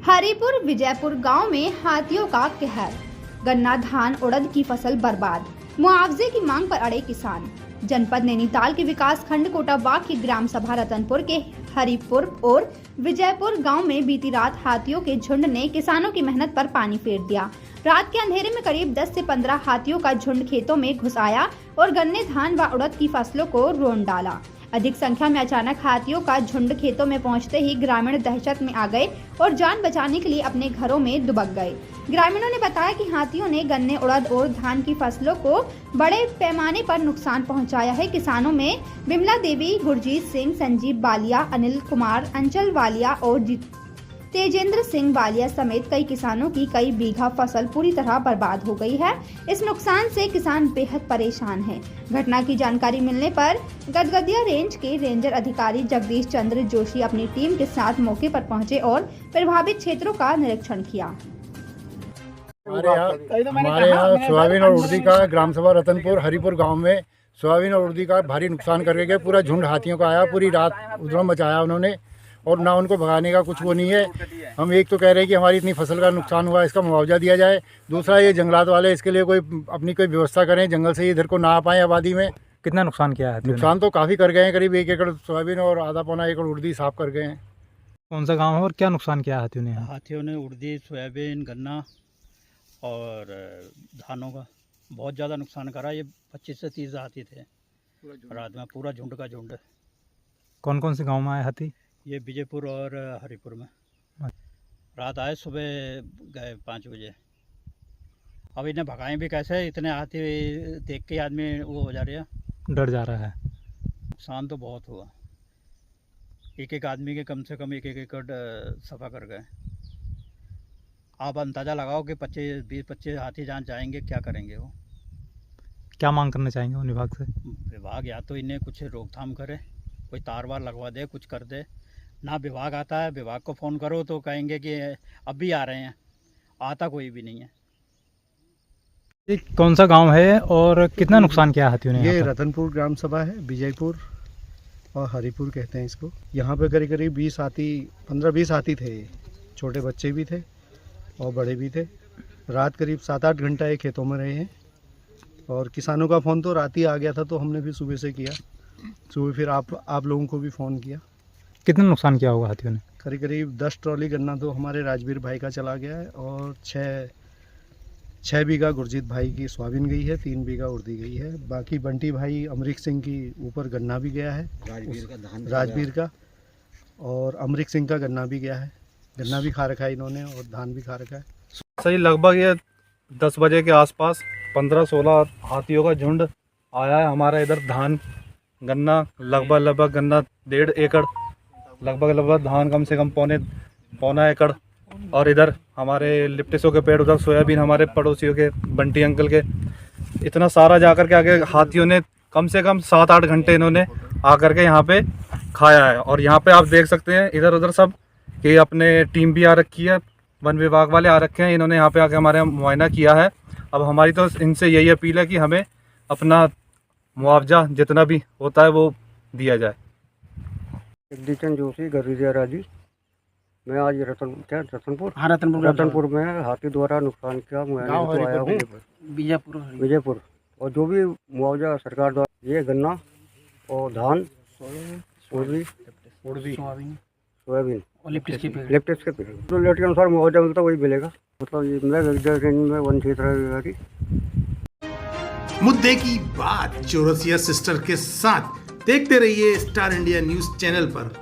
हरिपुर विजयपुर गांव में हाथियों का कहर। गन्ना, धान, उड़द की फसल बर्बाद। मुआवजे की मांग पर अड़े किसान। जनपद नैनीताल के विकास खंड कोटाबाग की ग्राम सभा रतनपुर के हरिपुर और विजयपुर गांव में बीती रात हाथियों के झुंड ने किसानों की मेहनत पर पानी फेर दिया। रात के अंधेरे में करीब 10 से 15 हाथियों का झुंड खेतों में घुस आया और गन्ने, धान व उड़द की फसलों को रोन डाला। अधिक संख्या में अचानक हाथियों का झुंड खेतों में पहुंचते ही ग्रामीण दहशत में आ गए और जान बचाने के लिए अपने घरों में दुबक गए। ग्रामीणों ने बताया कि हाथियों ने गन्ने, उड़द और धान की फसलों को बड़े पैमाने पर नुकसान पहुंचाया है। किसानों में बिमला देवी, गुरजीत सिंह, संजीव बालिया, अनिल कुमार, अंचल वालिया और तेजेंद्र सिंह बालिया समेत कई किसानों की कई बीघा फसल पूरी तरह बर्बाद हो गई है। इस नुकसान से किसान बेहद परेशान हैं। घटना की जानकारी मिलने पर गदगदिया रेंज के रेंजर अधिकारी जगदीश चंद्र जोशी अपनी टीम के साथ मौके पर पहुंचे और प्रभावित क्षेत्रों का निरीक्षण किया। हमारे यहाँ सोयाबीन और उड़दी का ग्राम सभा रतनपुर हरिपुर गांव में सोयाबीन और उड़दी का भारी नुकसान करके गए। पूरा झुंड हाथियों का आया, पूरी रात उधम मचाया उन्होंने और ना उनको भगाने का कुछ वो नहीं है। हम एक तो कह रहे हैं कि हमारी इतनी फसल का नुकसान हुआ, इसका मुआवजा दिया जाए। दूसरा, ये जंगलात वाले इसके लिए कोई अपनी कोई व्यवस्था करें, जंगल से इधर को ना आ पाए आबादी में। कितना नुकसान किया है? नुकसान तो काफ़ी कर गए हैं, करीब 1 एकड़ सोयाबीन और आधा पौना एकड़ उड़दी साफ कर गए हैं। कौन सा गांव है और क्या नुकसान किया हाथियों ने? हाथियों ने उड़दी, सोयाबीन, गन्ना और धानों का बहुत ज़्यादा नुकसान करा। ये 25 से 30 हाथी थे रात में, पूरा झुंड का झुंड। कौन कौन से गांव में आए हाथी? ये विजयपुर और हरिपुर में रात आए, सुबह गए 5 बजे। अब इन्हें भगाएं भी कैसे? इतने हाथी देख के आदमी वो हो जा रहा है, डर जा रहा है। नुकसान तो बहुत हुआ। एक आदमी के कम से कम 1 एकड़ सफा कर गए। आप अंदाज़ा लगाओ कि 25 हाथी जहाँ जाएंगे क्या करेंगे वो। क्या मांग करना चाहेंगे उन विभाग से? विभाग या तो इन्हें कुछ रोकथाम करे, कोई तार वार लगवा दे, कुछ कर दे। ना विभाग आता है, विभाग को फ़ोन करो तो कहेंगे कि अब भी आ रहे हैं, आता कोई भी नहीं है। ये कौन सा गांव है और कितना नुकसान किया हाथियों ने? ये रतनपुर ग्राम सभा है, विजयपुर और हरिपुर कहते हैं इसको। यहाँ पे करीब करीब 20 हाथी, 15-20 हाथी थे। छोटे बच्चे भी थे और बड़े भी थे। रात करीब 7-8 घंटा ये खेतों में रहे हैं और किसानों का फ़ोन तो रात ही आ गया था, तो हमने भी सुबह से किया। सुबह फिर आप लोगों को भी फ़ोन किया। कितना नुकसान किया होगा हाथियों ने? करीब करीब 10 ट्रॉली गन्ना तो हमारे राजवीर भाई का चला गया है और 6 बीघा गुरजीत भाई की सोयाबीन गई है, 3 बीघा उड़दी गई है। बाकी बंटी भाई अमरीक सिंह की ऊपर गन्ना भी गया है, राजवीर का, और अमरीक सिंह का गन्ना भी गया है। गन्ना भी खा रखा है इन्होंने और धान भी खा रखा है। सही लगभग ये 10 बजे के आसपास 15-16 हाथियों का झुंड आया है। हमारा इधर धान, गन्ना लगभग गन्ना 1.5 एकड़, लगभग धान कम से कम पौना एकड़, और इधर हमारे लिप्टिसों के पेड़, उधर सोयाबीन हमारे पड़ोसियों के बंटी अंकल के। इतना सारा जाकर के आगे हाथियों ने कम से कम 7-8 घंटे इन्होंने आकर के यहाँ पे खाया है। और यहाँ पे आप देख सकते हैं इधर उधर सब कि अपने टीम भी आ रखी है, वन विभाग वाले आ रखे हैं। इन्होंने यहाँ पे आके हमारे मुआयना किया है। अब हमारी तो इनसे यही अपील है कि हमें अपना मुआवजा जितना भी होता है वो दिया जाए। जगदीश जोशी, गरीजिया राजी। मैं आज रतनपुर में हाथी द्वारा नुकसान किया मुआयना तो आया हूँ, विजयपुर। और जो भी मुआवजा सरकार द्वारा, ये गन्ना और धान, उड़दी, सोयाबीन और लिप्टिस के पेड़, तो रेट के अनुसार मुआवजा मिलता वही मिलेगा। मतलब ये मिला रेंज में 1 क्षेत्र। मुद्दे की बात चौरसिया सिस्टर के साथ देखते रहिए स्टार इंडिया न्यूज चैनल पर।